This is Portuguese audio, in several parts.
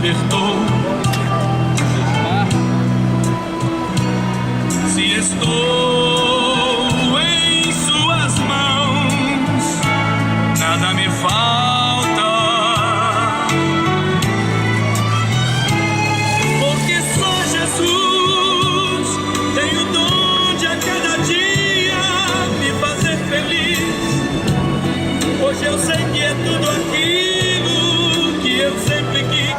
libertou. Se estou em suas mãos, nada me falta, porque só Jesus tem o dom de a cada dia me fazer feliz. Hoje eu sei que é tudo aquilo que eu sempre quis.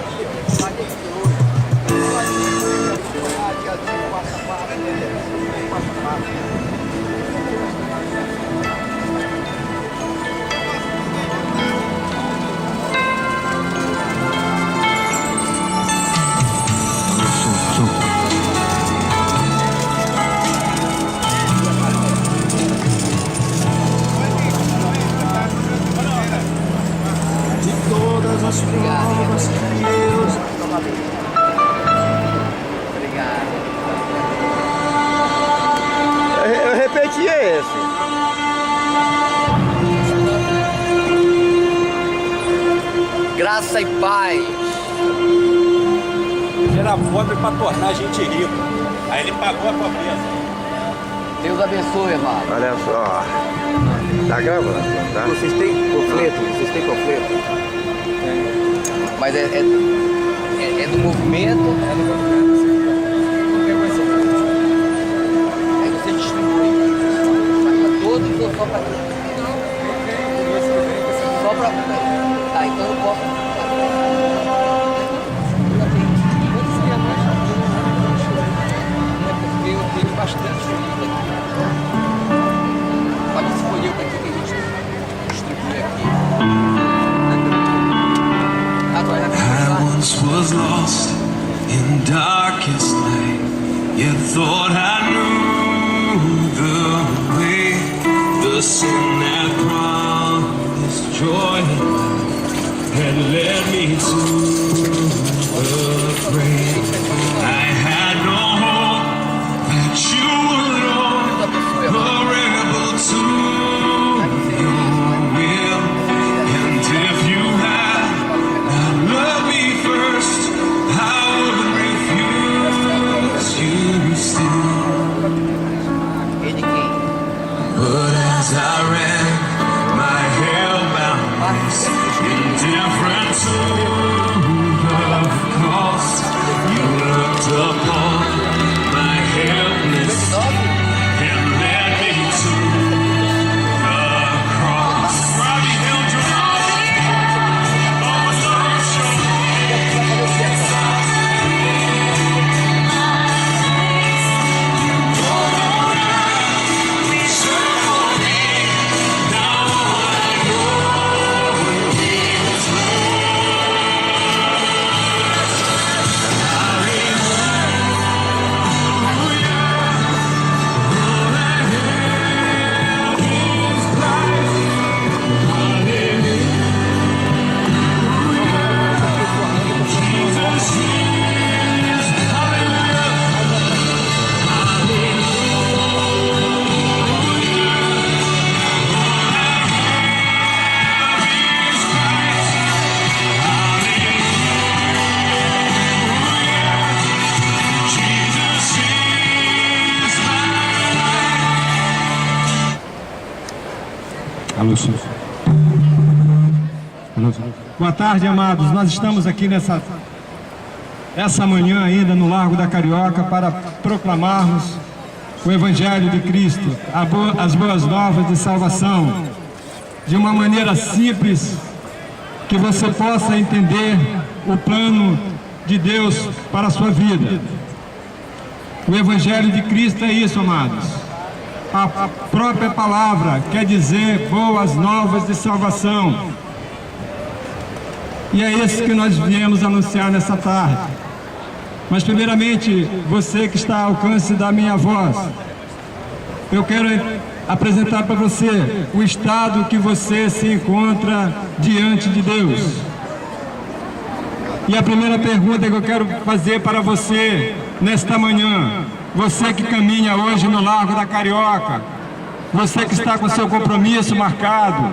Obrigado. Eu repeti esse. Graça e paz. Ele era pobre para tornar a gente rico. Aí ele pagou a pobreza. Deus abençoe, amado. Olha só. Tá gravando, tá? Vocês têm panfleto? Mas é do movimento? É do movimento, sim. Aí você distribui. Para todos ou só para quem? Só para... Tá, então eu posso... Porque eu tenho bastante livro aqui. Pode escolher o que a gente distribui aqui. I once was lost in darkest night, yet thought I knew the way. The sin that promised joy had led me to the grave. I had no hope that you were able to your will, and if you had love me first, I would refuse you still. But as I ran my hellbound race, indifferent to the cost, you looked upon my helpless and led me to the cross. Robbie held your almost on your shoulder. Alô, senhor. Boa tarde, amados. Nós estamos aqui essa manhã ainda no Largo da Carioca para proclamarmos o Evangelho de Cristo, as boas novas de salvação, de uma maneira simples, que você possa entender o plano de Deus para a sua vida. O Evangelho de Cristo é isso, amados. A própria palavra quer dizer boas novas de salvação. E é isso que nós viemos anunciar nessa tarde. Mas primeiramente, você que está ao alcance da minha voz, eu quero apresentar para você o estado que você se encontra diante de Deus. E a primeira pergunta que eu quero fazer para você nesta manhã, você que caminha hoje no Largo da Carioca, você que está com seu compromisso marcado,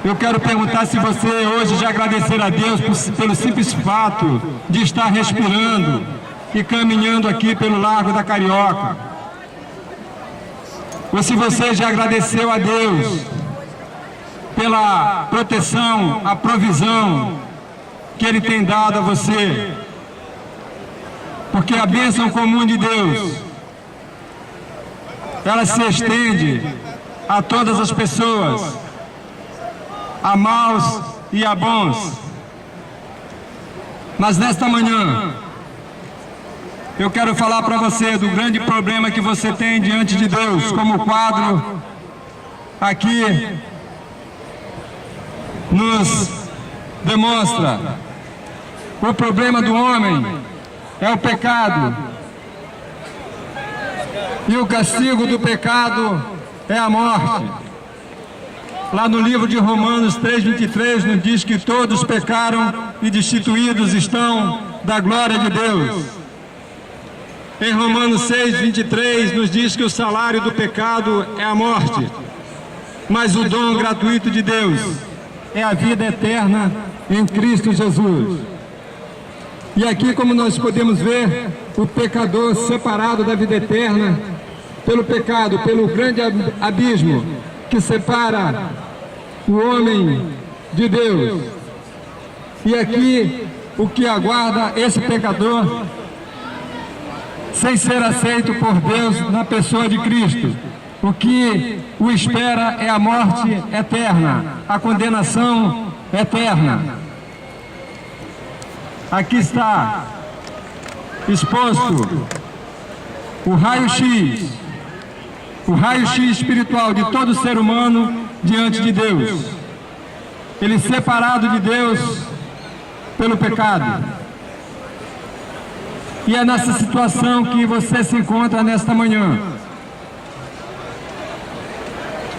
eu quero perguntar se você hoje já agradecer a Deus pelo simples fato de estar respirando e caminhando aqui pelo Largo da Carioca. Ou se você já agradeceu a Deus pela proteção, a provisão que Ele tem dado a você. Porque a bênção comum de Deus, ela se estende a todas as pessoas, a maus e a bons. Mas nesta manhã, eu quero falar para você do grande problema que você tem diante de Deus, como o quadro aqui nos demonstra. O problema do homem é o pecado, e o castigo do pecado é a morte. Lá no livro de Romanos 3:23 nos diz que todos pecaram e destituídos estão da glória de Deus. Em Romanos 6:23 nos diz que o salário do pecado é a morte, mas o dom gratuito de Deus é a vida eterna em Cristo Jesus. E aqui, como nós podemos ver, o pecador separado da vida eterna pelo pecado, pelo grande abismo que separa o homem de Deus. E aqui, o que aguarda esse pecador, sem ser aceito por Deus na pessoa de Cristo, o que o espera é a morte eterna, a condenação eterna. Aqui está exposto o raio-x espiritual de todo ser humano diante de Deus. Ele separado de Deus pelo pecado. E é nessa situação que você se encontra nesta manhã.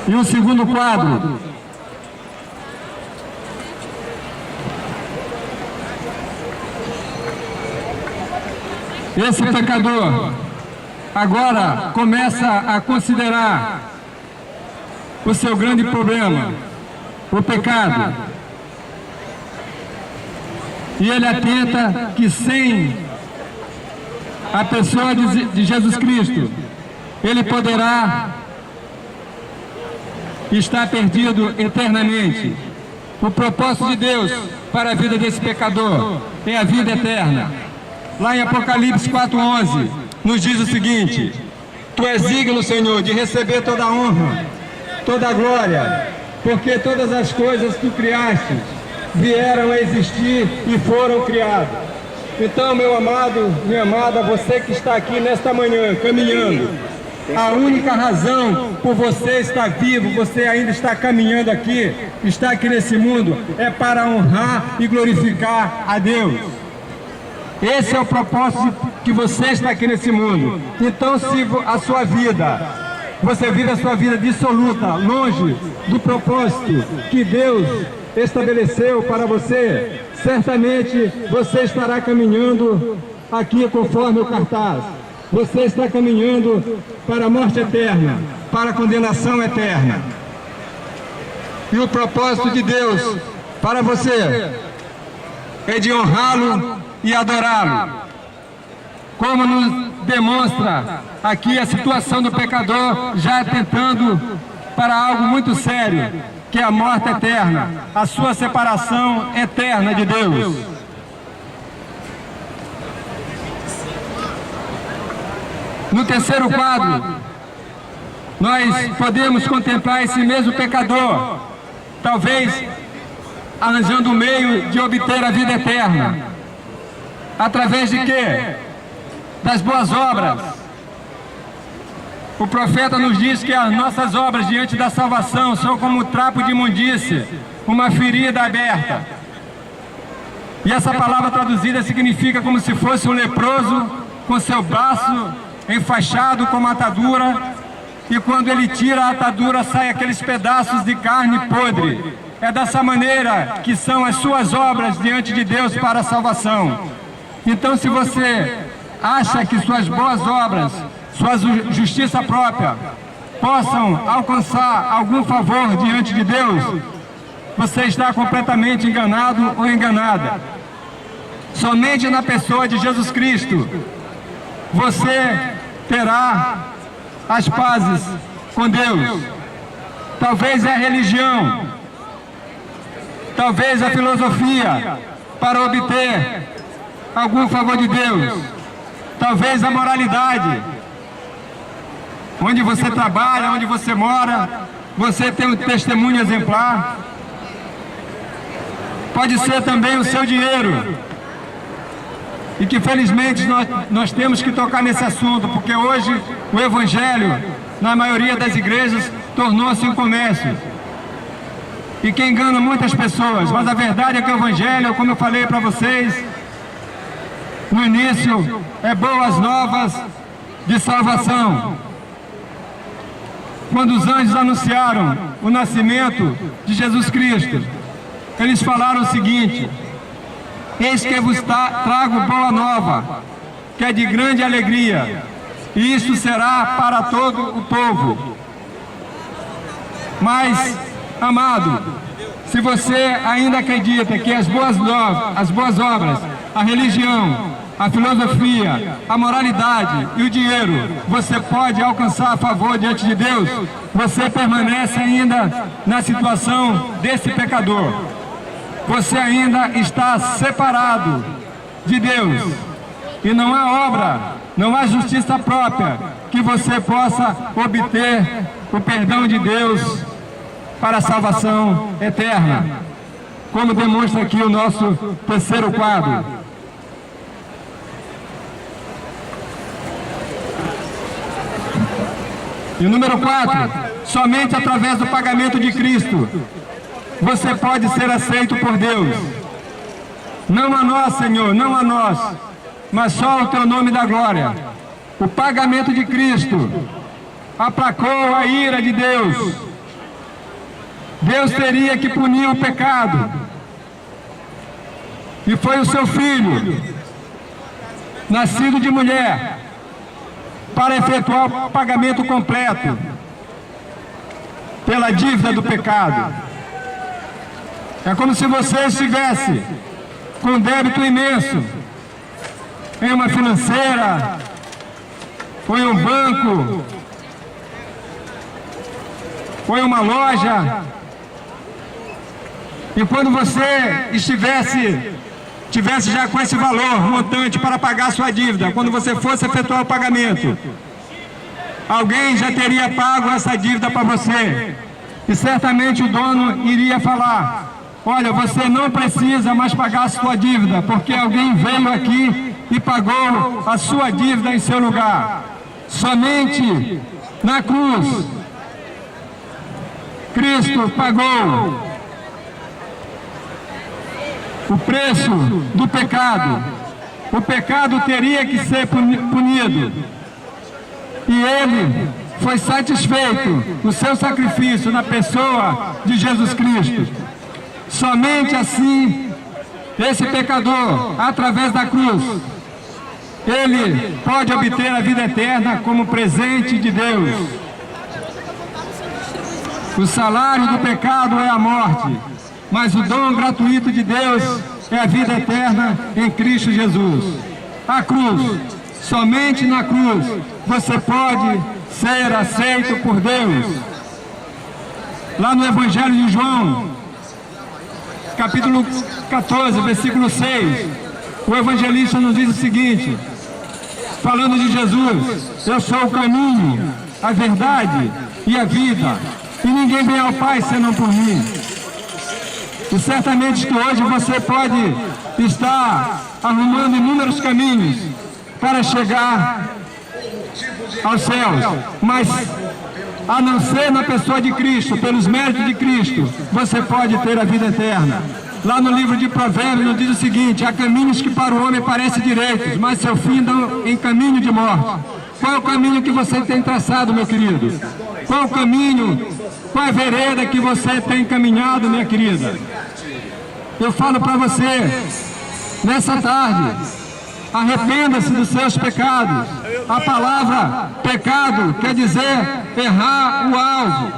E o segundo quadro. Esse pecador agora começa a considerar o seu grande problema, o pecado. E ele atenta que sem a pessoa de Jesus Cristo, ele poderá estar perdido eternamente. O propósito de Deus para a vida desse pecador é a vida eterna. Lá em Apocalipse 4:11, nos diz o seguinte: Tu és digno, Senhor, de receber toda a honra, toda a glória, porque todas as coisas que tu criaste vieram a existir e foram criadas. Então, meu amado, minha amada, você que está aqui nesta manhã, caminhando, a única razão por você estar vivo, você ainda está caminhando aqui, está aqui nesse mundo, é para honrar e glorificar a Deus. Esse é o propósito que você está aqui nesse mundo. Então, se a sua vida, você vive a sua vida dissoluta, longe do propósito que Deus estabeleceu para você, certamente você estará caminhando aqui conforme o cartaz. Você está caminhando para a morte eterna, para a condenação eterna. E o propósito de Deus para você é de honrá-lo e adorá-lo. Como nos demonstra aqui a situação do pecador já atentando para algo muito sério, que é a morte eterna, a sua separação eterna de Deus. No terceiro quadro, nós podemos contemplar esse mesmo pecador, talvez arranjando um meio de obter a vida eterna. Através de quê? Das boas obras. O profeta nos diz que as nossas obras diante da salvação são como um trapo de imundície, uma ferida aberta. E essa palavra traduzida significa como se fosse um leproso com seu braço enfaixado com uma atadura, e quando ele tira a atadura saem aqueles pedaços de carne podre. É dessa maneira que são as suas obras diante de Deus para a salvação. Então, se você acha que suas boas obras, sua justiça própria, possam alcançar algum favor diante de Deus, você está completamente enganado ou enganada. Somente na pessoa de Jesus Cristo você terá as pazes com Deus. Talvez é a religião, talvez a filosofia para obter algum favor de Deus, talvez a moralidade. Onde você trabalha, onde você mora, você tem um testemunho exemplar. Pode ser também o seu dinheiro. E que felizmente nós temos que tocar nesse assunto, porque hoje o Evangelho, na maioria das igrejas, tornou-se um comércio. E que engana muitas pessoas, mas a verdade é que o Evangelho, como eu falei para vocês no início, é boas novas de salvação. Quando os anjos anunciaram o nascimento de Jesus Cristo, eles falaram o seguinte: eis que vos trago boa nova, que é de grande alegria, e isso será para todo o povo. Mas, amado, se você ainda acredita que as boas obras, a religião, a filosofia, a moralidade e o dinheiro você pode alcançar a favor diante de Deus, você permanece ainda na situação desse pecador. Você ainda está separado de Deus. E não há obra, não há justiça própria que você possa obter o perdão de Deus para a salvação eterna. Como demonstra aqui o nosso terceiro quadro. E o número 4, somente através do pagamento de Cristo você pode ser aceito por Deus. Não a nós, Senhor, não a nós, mas só o Teu nome da glória. O pagamento de Cristo aplacou a ira de Deus. Deus teria que punir o pecado. E foi o Seu Filho, nascido de mulher, para efetuar o pagamento completo pela dívida do pecado. É como se você estivesse com um débito imenso em uma financeira, ou em um banco, ou em uma loja. E quando você tivesse já com esse valor montante para pagar sua dívida, quando você fosse efetuar o pagamento, alguém já teria pago essa dívida para você. E certamente o dono iria falar: olha, você não precisa mais pagar a sua dívida, porque alguém veio aqui e pagou a sua dívida em seu lugar. Somente na cruz, Cristo pagou o preço do pecado. O pecado teria que ser punido. E Ele foi satisfeito no seu sacrifício na pessoa de Jesus Cristo. Somente assim, esse pecador, através da cruz, ele pode obter a vida eterna como presente de Deus. O salário do pecado é a morte, mas o dom gratuito de Deus é a vida eterna em Cristo Jesus. A cruz, somente na cruz, você pode ser aceito por Deus. Lá no Evangelho de João, capítulo 14, versículo 6, o evangelista nos diz o seguinte, falando de Jesus: eu sou o caminho, a verdade e a vida, e ninguém vem ao Pai senão por mim. E certamente que hoje você pode estar arrumando inúmeros caminhos para chegar aos céus, mas a não ser na pessoa de Cristo, pelos méritos de Cristo, você pode ter a vida eterna. Lá no livro de Provérbios nos diz o seguinte: há caminhos que para o homem parecem direitos, mas seu fim dão em caminho de morte. Qual é o caminho que você tem traçado, meu querido? Qual o caminho, qual a vereda que você tem caminhado, minha querida? Eu falo para você, nessa tarde, arrependa-se dos seus pecados. A palavra pecado quer dizer errar o alvo.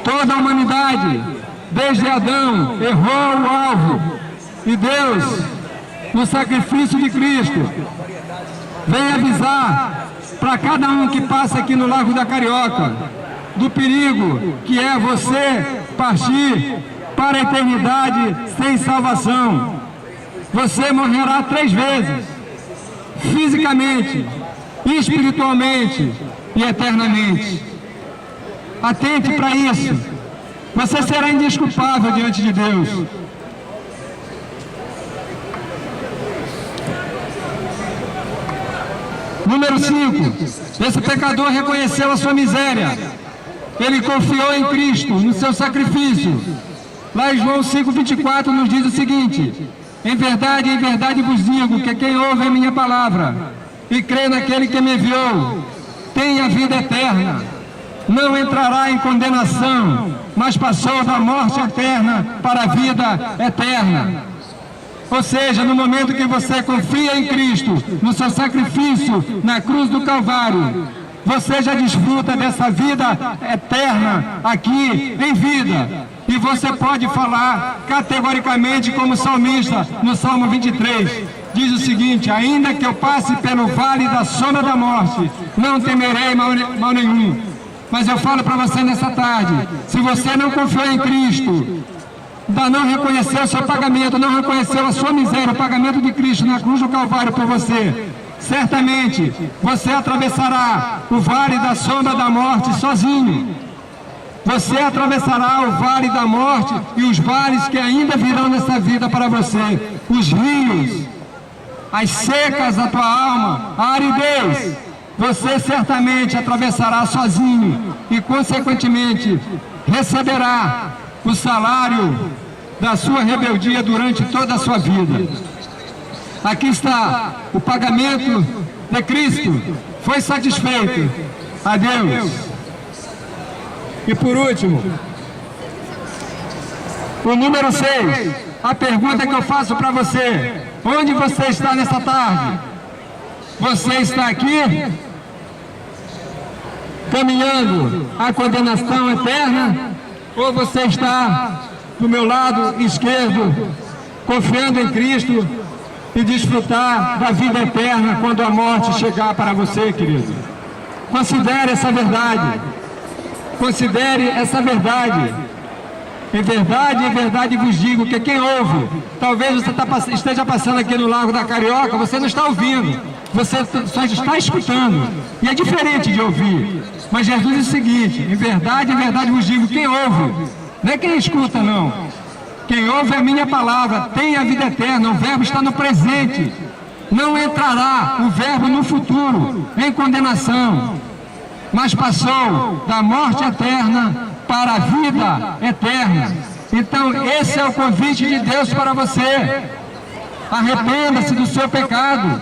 Toda a humanidade desde Adão, errou o alvo. E Deus, no sacrifício de Cristo, vem avisar para cada um que passa aqui no Largo da Carioca do perigo que é você partir para a eternidade sem salvação. Você morrerá 3 vezes, fisicamente, espiritualmente e eternamente. Atente para isso. Você será indesculpável diante de Deus. Número 5. Esse pecador reconheceu a sua miséria. Ele confiou em Cristo, no seu sacrifício. Lá em João 5,24 nos diz o seguinte: em verdade vos digo que quem ouve a minha palavra e crê naquele que me enviou, tem a vida eterna. Não entrará em condenação, mas passou da morte eterna para a vida eterna. Ou seja, no momento que você confia em Cristo, no seu sacrifício na cruz do Calvário, você já desfruta dessa vida eterna aqui em vida. E você pode falar categoricamente como salmista no Salmo 23. Diz o seguinte: ainda que eu passe pelo vale da sombra da morte, não temerei mal nenhum. Mas eu falo para você nessa tarde, se você não confiou em Cristo, ainda não reconheceu o seu pagamento, não reconheceu a sua miséria, o pagamento de Cristo na cruz do Calvário por você, certamente você atravessará o vale da sombra da morte sozinho. Você atravessará o vale da morte e os vales que ainda virão nessa vida para você, os rios, as secas da tua alma, a aridez. Você certamente atravessará sozinho e, consequentemente, receberá o salário da sua rebeldia durante toda a sua vida. Aqui está o pagamento de Cristo. Foi satisfeito. Adeus. E por último, o número 6. A pergunta que eu faço para você: onde você está nessa tarde? Você está aqui caminhando à condenação eterna, ou você está do meu lado esquerdo, confiando em Cristo e desfrutar da vida eterna quando a morte chegar para você, querido? Considere essa verdade. Considere essa verdade. Em verdade vos digo que quem ouve, talvez você esteja passando aqui no Largo da Carioca, você não está ouvindo, você só está escutando, e é diferente de ouvir. Mas Jesus diz o seguinte: em verdade vos digo, quem ouve, não é quem escuta não, quem ouve a minha palavra tem a vida eterna. O verbo está no presente, não entrará o verbo no futuro em condenação, mas passou da morte eterna para a vida eterna. Então esse é o convite de Deus para você. Arrependa-se do seu pecado,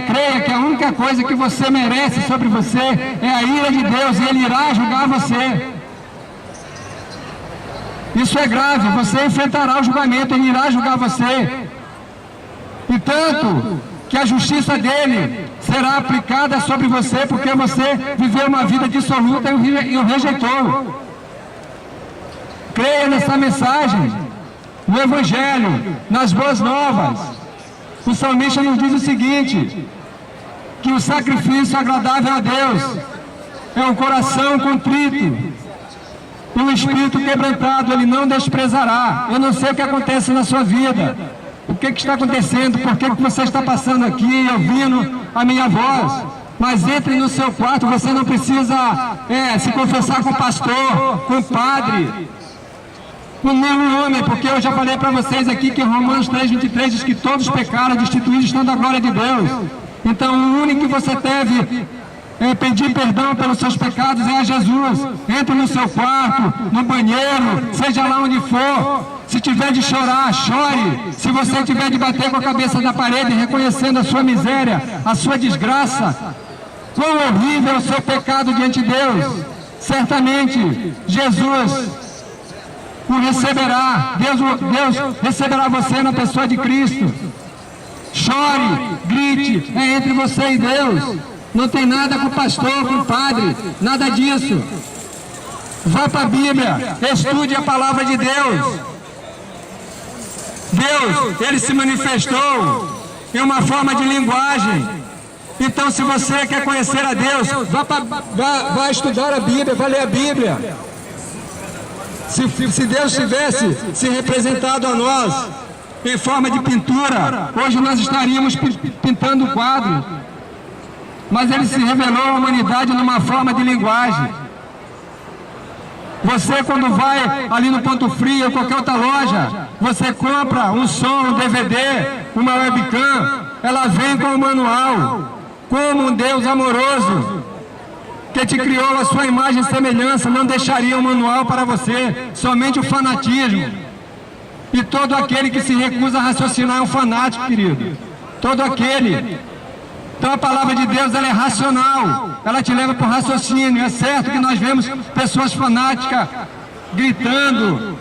creia que a única coisa que você merece sobre você é a ira de Deus, e Ele irá julgar você. Isso é grave, você enfrentará o julgamento, Ele irá julgar você. E tanto que a justiça dele será aplicada sobre você, porque você viveu uma vida dissoluta e o rejeitou. Creia nessa mensagem, no Evangelho, nas boas novas. O salmista nos diz o seguinte: que o sacrifício agradável a Deus é um coração contrito, um espírito quebrantado Ele não desprezará. Eu não sei o que acontece na sua vida, o que está acontecendo, por que você está passando aqui ouvindo a minha voz, mas entre no seu quarto. Você não precisa se confessar com o pastor, com o padre, com nenhum homem, porque eu já falei para vocês aqui que Romanos 3,23 diz que todos pecaram, destituídos estão da glória de Deus. Então o único que você deve pedir perdão pelos seus pecados é a Jesus. Entre no seu quarto, no banheiro, seja lá onde for. Se tiver de chorar, chore. Se você tiver de bater com a cabeça na parede, reconhecendo a sua miséria, a sua desgraça, quão horrível é o seu pecado diante de Deus, certamente Jesus o receberá. Deus receberá você na pessoa de Cristo. Chore, grite, é entre você e Deus. Não tem nada com o pastor, com o padre, nada disso. Vá para a Bíblia, estude a palavra de Deus. Deus, Ele se manifestou em uma forma de linguagem. Então, se você quer conhecer a Deus, vá estudar a Bíblia, vá ler a Bíblia. Se Deus tivesse se representado a nós em forma de pintura, hoje nós estaríamos pintando quadros. Mas Ele se revelou à humanidade numa forma de linguagem. Você, quando vai ali no Ponto Frio ou qualquer outra loja, você compra um som, um DVD, uma webcam, ela vem com o manual. Como um Deus amoroso, que te criou a sua imagem e semelhança, não deixaria um manual para você, somente o fanatismo. E todo aquele que se recusa a raciocinar é um fanático, querido. Todo aquele. Então a palavra de Deus, ela é racional, ela te leva para o raciocínio. É certo que nós vemos pessoas fanáticas gritando,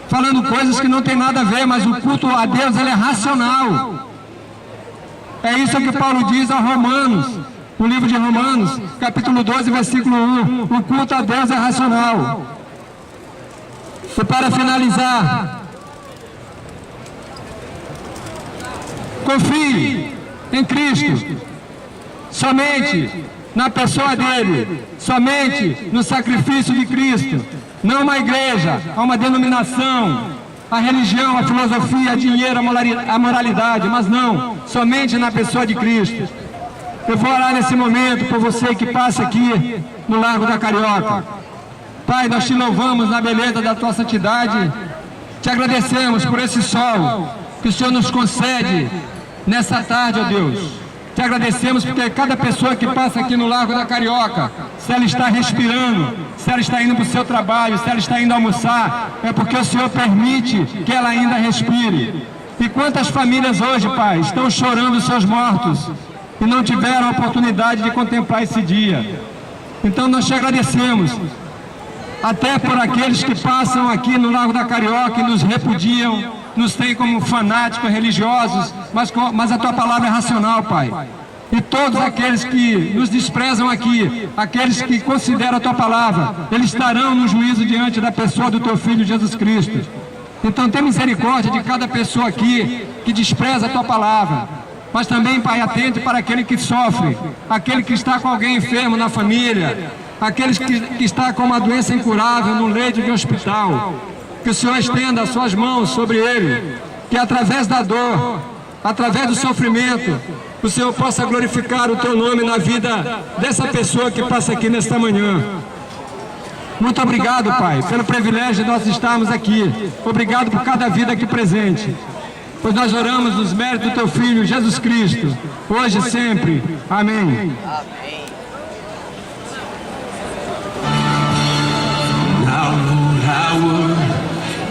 falando coisas que não tem nada a ver, mas o culto a Deus, ele é racional. É isso que Paulo diz aos Romanos, no livro de Romanos, capítulo 12, versículo 1. O culto a Deus é racional. E para finalizar, confie em Cristo, somente na pessoa dele, somente no sacrifício de Cristo, não uma igreja, uma denominação, a religião, a filosofia, a dinheiro, a moralidade, mas não, somente na pessoa de Cristo. Eu vou orar nesse momento por você que passa aqui no Largo da Carioca. Pai, nós te louvamos na beleza da tua santidade, te agradecemos por esse sol que o Senhor nos concede nessa tarde, ó Deus. Te agradecemos porque cada pessoa que passa aqui no Largo da Carioca, se ela está respirando, se ela está indo para o seu trabalho, se ela está indo almoçar, é porque o Senhor permite que ela ainda respire. E quantas famílias hoje, Pai, estão chorando os seus mortos e não tiveram a oportunidade de contemplar esse dia. Então nós te agradecemos, até por aqueles que passam aqui no Largo da Carioca e nos repudiam, nos têm como fanáticos religiosos, mas a tua palavra é racional, Pai. E todos aqueles que nos desprezam aqui, aqueles que consideram a tua palavra, eles estarão no juízo diante da pessoa do teu Filho Jesus Cristo. Então tem misericórdia de cada pessoa aqui que despreza a tua palavra. Mas também, Pai, atente para aquele que sofre, aquele que está com alguém enfermo na família, aqueles que está com uma doença incurável no leito de hospital. Que o Senhor estenda as suas mãos sobre ele, que através da dor, através do sofrimento, o Senhor possa glorificar o teu nome na vida dessa pessoa que passa aqui nesta manhã. Muito obrigado, Pai, pelo privilégio de nós estarmos aqui. Obrigado por cada vida aqui presente. Pois nós oramos nos méritos do teu Filho, Jesus Cristo, hoje e sempre. Amém.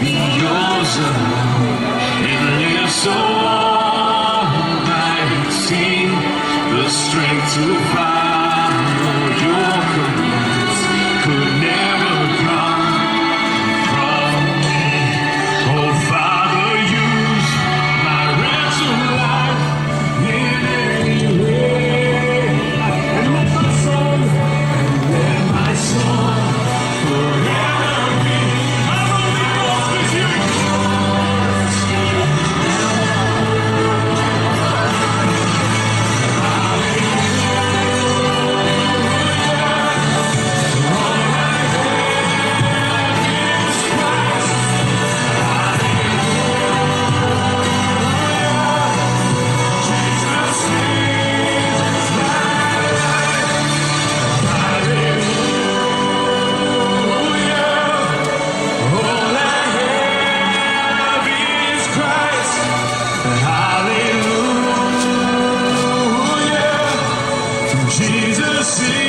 Yours alone, and live so I see the strength to follow your commands could never come from me. Oh Father, use my ransom life in any way, and let my song forever be. Jesus.